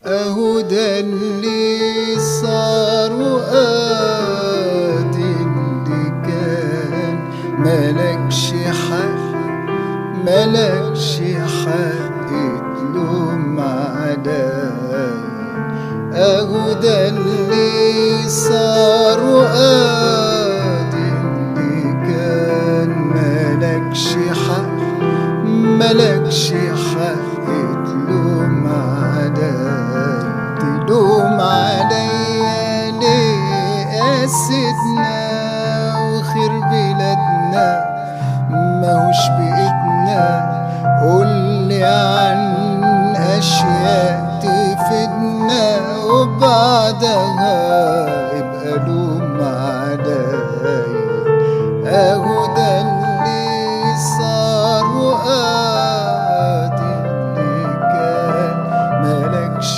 اهو ده اللي صار وادي اللي كان. ملكش حق ملكش حق تلوم عليا. اهو ده اللي صار وادي اللي كان. ملكش حق ملكش حق تلوم عليا. تلوم عليا ليه قاستنا وخير بلادنا ماهوش بإيدنا. قولي عن أشياء تفيدنا وبعدها يبقى لوم عليا. اهو ده اللي صار وادي اللي كان. ملكش